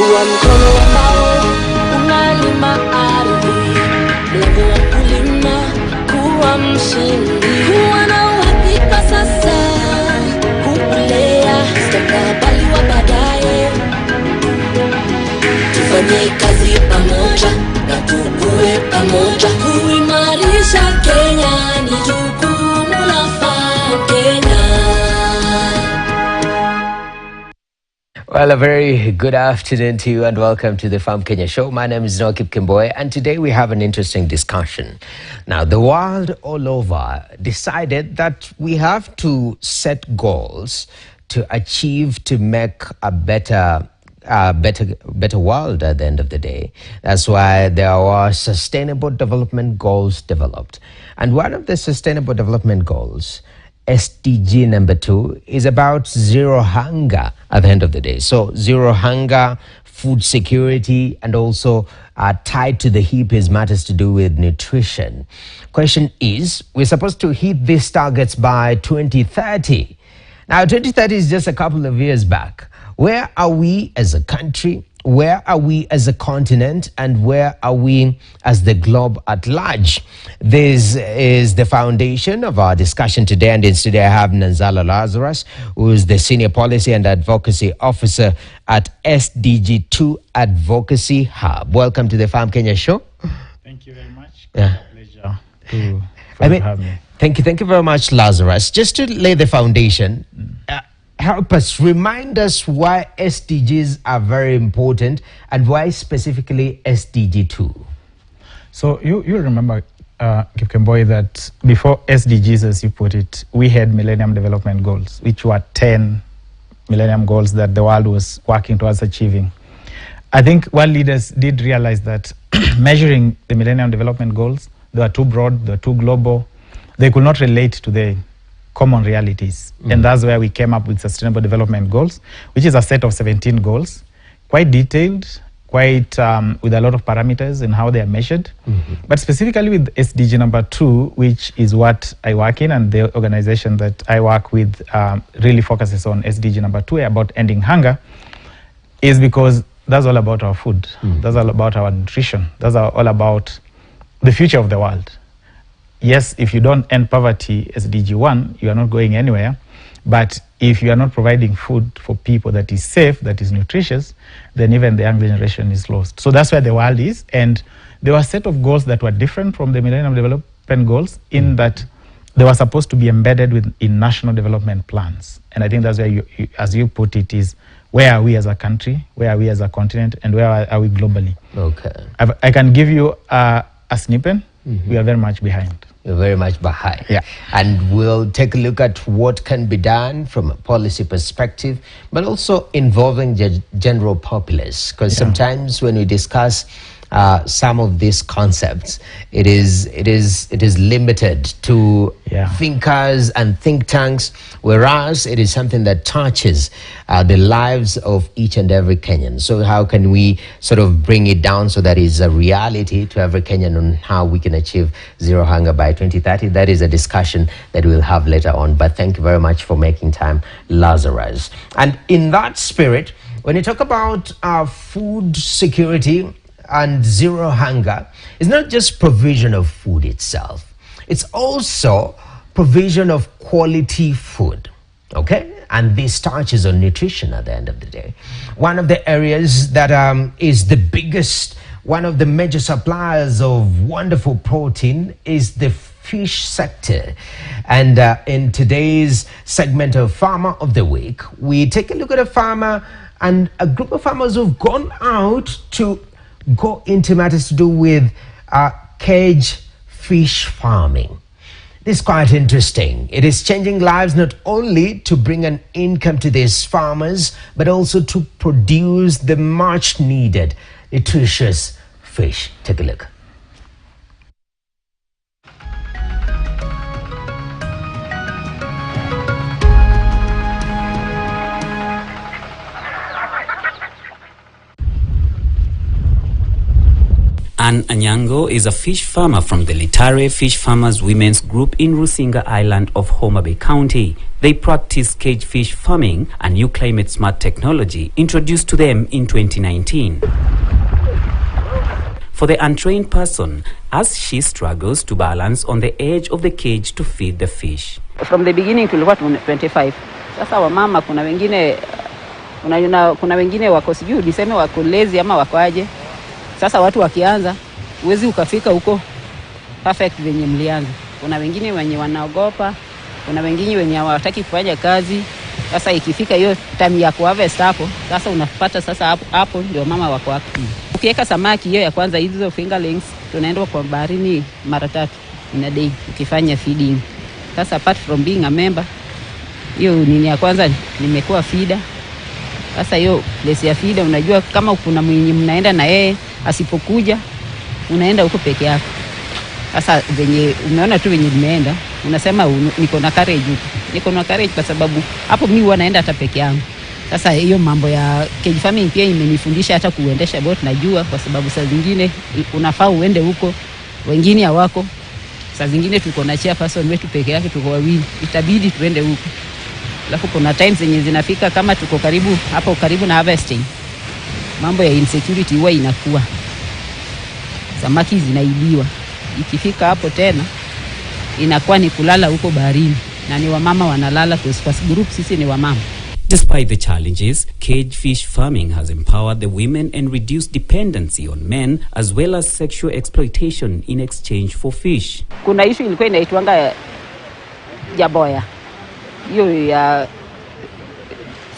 Chukua mkono ambao unalima ardhi, mlango wa kulima, kuwa mshindi. Kuwa na uhakika sasa, kukulea mustakabali wa baadaye. Tufanye kazi pamoja na tukue pamoja, kuimarisha Kenya ni jukumu la Farm Kenya. Well, a very good afternoon to you and welcome to the Farm Kenya show. My name is Nokip Kimboy and today we have an interesting discussion. Now, the world all over decided that we have to set goals to achieve, to make a better world at the end of the day. That's why there are sustainable development goals developed. And one of the sustainable development goals, SDG number 2, is about zero hunger at the end of the day. So zero hunger, food security, and also tied to the hip is matters to do with nutrition. Question is, we're supposed to hit these targets by 2030. Now, 2030 is just a couple of years back. Where are we as a country? Where are we as a continent? And where are we as the globe at large? This is the foundation of our discussion today. And today I have Nanzala Lazarus, who is the Senior Policy and Advocacy Officer at SDG2 Advocacy Hub. Welcome to the Farm Kenya show. Thank you very much. Yeah. Pleasure to have me. Thank you very much, Lazarus. Just to lay the foundation, help us, remind us why SDGs are very important and why specifically SDG2. So you remember, Kipkemboy, that before SDGs, as you put it, we had Millennium Development Goals, which were 10 Millennium Goals that the world was working towards achieving. I think world leaders did realize that measuring the Millennium Development Goals, they were too broad, they were too global, they could not relate to the common realities. And that's where we came up with Sustainable Development Goals, which is a set of 17 goals, quite detailed, quite with a lot of parameters and how they are measured. But specifically with SDG number 2, which is what I work in, and the organization that I work with really focuses on SDG number 2, about ending hunger, is because that's all about our food. That's all about our nutrition. That's all about the future of the world. Yes, if you don't end poverty, SDG 1, you are not going anywhere. But if you are not providing food for people that is safe, that is nutritious, then even the young generation is lost. So that's where the world is. And there were a set of goals that were different from the Millennium Development Goals in that they were supposed to be embedded in national development plans. And I think that's where, as you put it, is where are we as a country, where are we as a continent, and where are we globally? Okay. I can give you a snippet. We are very much behind. You're very much behind. Yeah. And we'll take a look at what can be done from a policy perspective, but also involving the general populace. Because sometimes when we discuss some of these concepts, it is limited to thinkers and think tanks, whereas it is something that touches the lives of each and every Kenyan. So how can we sort of bring it down so that it's a reality to every Kenyan on how we can achieve zero hunger by 2030? That is a discussion that we'll have later on. But thank you very much for making time, Lazarus. And in that spirit, when you talk about food security and zero hunger, it's not just provision of food itself. It's also provision of quality food, okay? And this touches on nutrition at the end of the day. One of the areas that is the biggest, one of the major suppliers of wonderful protein is the fish sector. And in today's segment of Farmer of the Week, we take a look at a farmer and a group of farmers who've gone out to go into matters to do with cage fish farming. This is quite interesting. It is changing lives not only to bring an income to these farmers, but also to produce the much needed nutritious fish. Take a look. Anne Anyango is a fish farmer from the Litare Fish Farmers Women's Group in Rusinga Island of Homa Bay County. They practice cage fish farming, a new climate-smart technology introduced to them in 2019. For the untrained person, as she struggles to balance on the edge of the cage to feed the fish. From the beginning tulikuwa 25. Sasa wamama kuna wengine wako sijui niseme wako lazy ama wako aje. Sasa watu wakianza uwezi ukafika huko perfect venye mlianza. Kuna wengine wenye wanaogopa, kuna wengine wenye hawataki kufanya kazi. Sasa ikifika hiyo time ya kuharvest hapo, sasa unapata sasa hapo ndio mama wako active. Ukiweka samaki hiyo ya kwanza hizo fingerlings tunaenda kwa baharini mara 3 in a day ukifanya feeding. Sasa apart from being a member, hiyo nini ya kwanza nimekuwa feeder. Sasa hiyo place ya feeder unajua kama kuna mwenye mnaenda na yeye asipokuja unaenda huko peke yako. Sasa venye umeona tu venye nimeenda unasema niko na courage huko. Niko na courage kwa sababu hapo mimi huwa naenda hata peke yangu. Sasa hiyo mambo ya cage farming pia imenifundisha hata kuendesha boat najua kwa sababu saa zingine unafaa uende huko wengine hawako. Saa zingine tuko na chairperson wetu peke yake tuko wawili. Itabidi tuende huko. Alafu kuna times zenye zinafika kama tuko karibu na harvesting. Mambo ya insecurity huwa inakuwa. Samaki zinaibiwa. Ikifika hapo tena inakuwa ni kulala huko baharini na ni wamama wanalala kwa group sisi ni wamama. Despite the challenges, cage fish farming has empowered the women and reduced dependency on men as well as sexual exploitation in exchange for fish. Kuna issue ilikuwa inaitwanga jaboya. Hiyo ya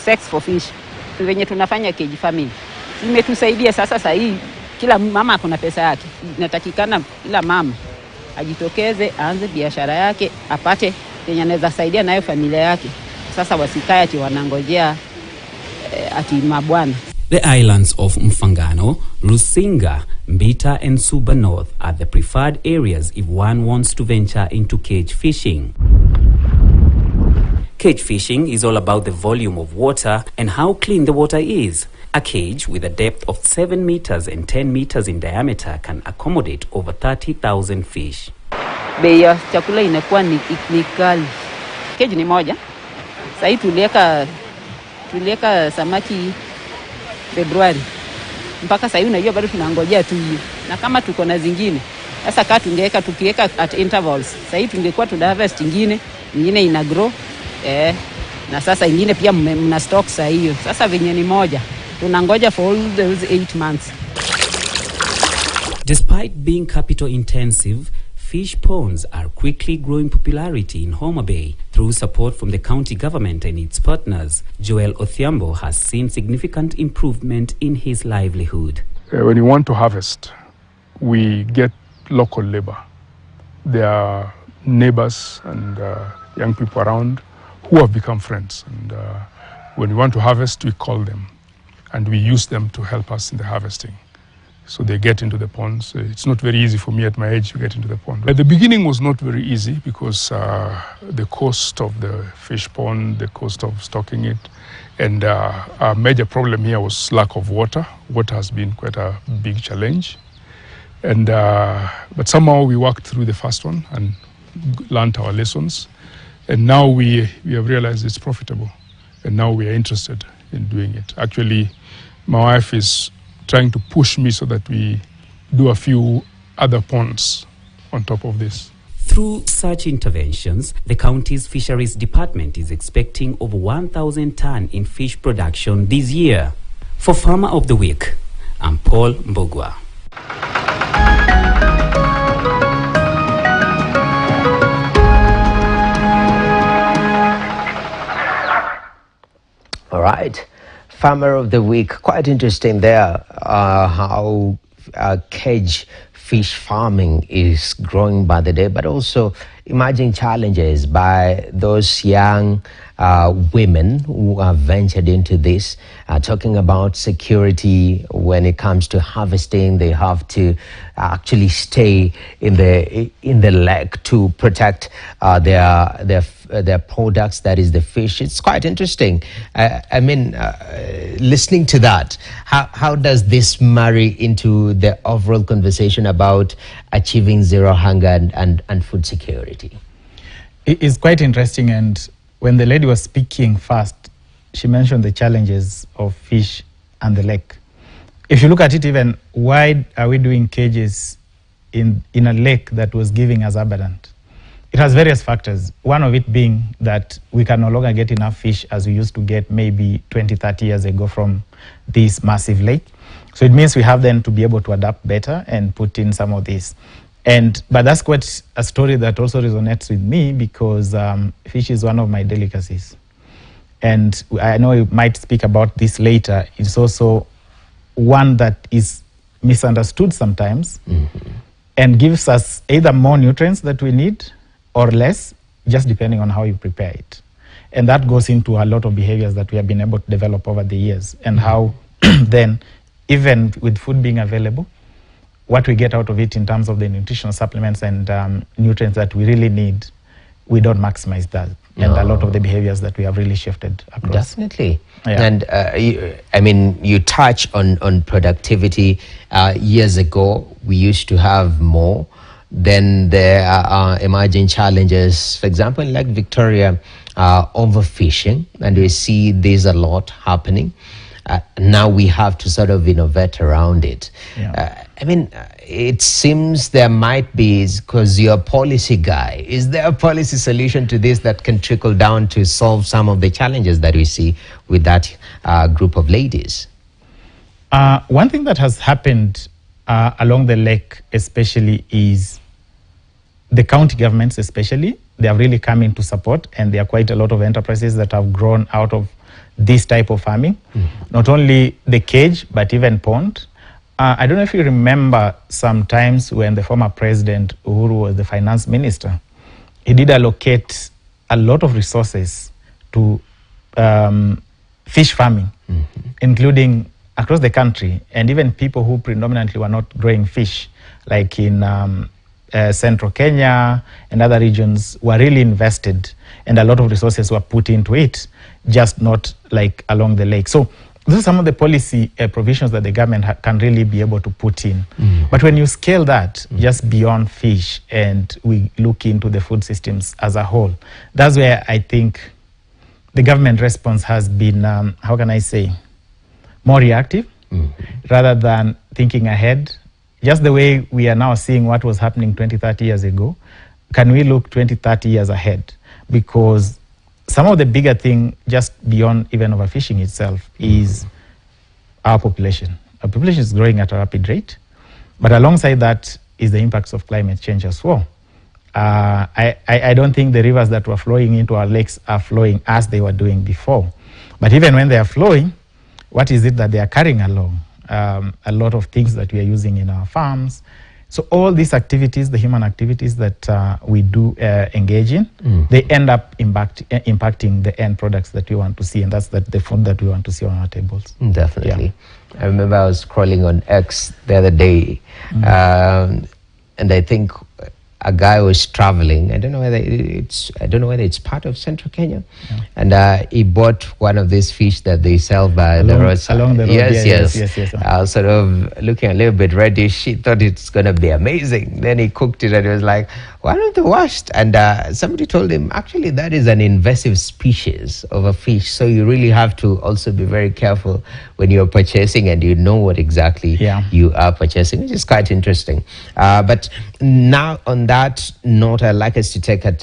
sex for fish. Wenye tunafanya cage farming imetusaidia sasa hii kila mama kuna pesa yake. Inatakikana kila mama ajitokeze aanze biashara yake apate yenye anaweza saidia nayo familia yake. Sasa wasikae ati wanangojea ati mabwana. The islands of Mfangano, Rusinga, Mbita and Suba North are the preferred areas if one wants to venture into cage fishing. Cage fishing is all about the volume of water and how clean the water is. A cage with a depth of 7 meters and 10 meters in diameter can accommodate over 30,000 fish. Bei ya chakula inakuwa ni kali. Cage ni moja. Sasa tulieka samaki Februari. Mpaka sasa unajua bado tunangojea tu hiyo. Na kama tuko na zingine, sasa tukiweka at intervals. Sasa tungekuwa tuna harvest nyingine ina grow. Na sasa ingine pia mna stock saa hiyo. Sasa venye ni moja. Tunangoja for all those 8 months. Despite being capital intensive, fish ponds are quickly growing popularity in Homa Bay. Through support from the county government and its partners, Joel Othiambo has seen significant improvement in his livelihood. When you want to harvest, we get local labor. There are neighbors and young people around who have become friends. And when we want to harvest, we call them. And we use them to help us in the harvesting. So they get into the ponds. It's not very easy for me at my age to get into the pond. At the beginning was not very easy because the cost of the fish pond, the cost of stocking it, and a major problem here was lack of water. Water has been quite a big challenge. And but somehow we worked through the first one and learned our lessons. And now we have realized it's profitable. And now we are interested in doing it. Actually, my wife is trying to push me so that we do a few other ponds on top of this. Through such interventions, the county's fisheries department is expecting over 1,000 tons in fish production this year. For Farmer of the Week, I'm Paul Mbogwa. All right. Farmer of the Week, quite interesting there, how cage fish farming is growing by the day, but also emerging challenges by those young women who have ventured into this, talking about security when it comes to harvesting. They have to actually stay in the lake to protect their products, that is the fish. It's quite interesting. I mean, listening to that, how does this marry into the overall conversation about achieving zero hunger and food security? It is quite interesting, and when the lady was speaking first, she mentioned the challenges of fish and the lake. If you look at it, even why are we doing cages in a lake that was giving us abundant? It has various factors. One of it being that we can no longer get enough fish as we used to get maybe 20, 30 years ago from this massive lake. So it means we have then to be able to adapt better and put in some of this. But that's quite a story that also resonates with me, because fish is one of my delicacies. And I know you might speak about this later. It's also one that is misunderstood sometimes, and gives us either more nutrients that we need or less, just depending on how you prepare it. And that goes into a lot of behaviors that we have been able to develop over the years, and how then, even with food being available, what we get out of it in terms of the nutritional supplements and nutrients that we really need, we don't maximize that. And a lot of the behaviors that we have really shifted across. Definitely. Yeah. And you touch on productivity. Years ago, we used to have more. Then there are emerging challenges, for example, like Victoria, overfishing, and we see this a lot happening. Now we have to sort of innovate around it. Yeah. It seems there might be, because you're a policy guy, is there a policy solution to this that can trickle down to solve some of the challenges that we see with that group of ladies? One thing that has happened along the lake especially is the county governments especially, they have really come into support, and there are quite a lot of enterprises that have grown out of this type of farming. Not only the cage, but even pond. I don't know if you remember sometimes when the former president Uhuru was the finance minister, he did allocate a lot of resources to fish farming, including across the country, and even people who predominantly were not growing fish, like in central Kenya and other regions, were really invested, and a lot of resources were put into it, just not like along the lake. So those are some of the policy provisions that the government can really be able to put in. But when you scale that just beyond fish, and we look into the food systems as a whole, that's where I think the government response has been, how can I say, more reactive rather than thinking ahead. Just the way we are now seeing what was happening 20, 30 years ago, can we look 20, 30 years ahead? Because some of the bigger thing, just beyond even overfishing itself, is our population. Our population is growing at a rapid rate, but alongside that is the impacts of climate change as well. I don't think the rivers that were flowing into our lakes are flowing as they were doing before. But even when they are flowing, what is it that they are carrying along? A lot of things that we are using in our farms. So all these activities, the human activities that we do engage in, they end up impacting the end products that we want to see, and that's the food that we want to see on our tables. Definitely. Yeah. I remember I was scrolling on X the other day, and I think a guy was traveling. I don't know whether it's part of central Kenya, and he bought one of these fish that they sell by the roadside. Along the road. Yes. Sort of looking a little bit reddish. He thought it's gonna be amazing. Then he cooked it, and it was like one of the worst. And somebody told him, actually, that is an invasive species of a fish. So you really have to also be very careful when you're purchasing, and you know what exactly you are purchasing, which is quite interesting. But now on that note, I'd like us to take at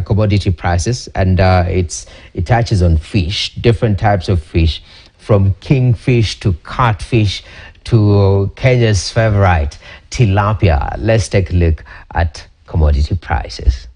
commodity prices, and it touches on fish, different types of fish, from kingfish to catfish to Kenya's favorite, tilapia. Let's take a look at commodity prices.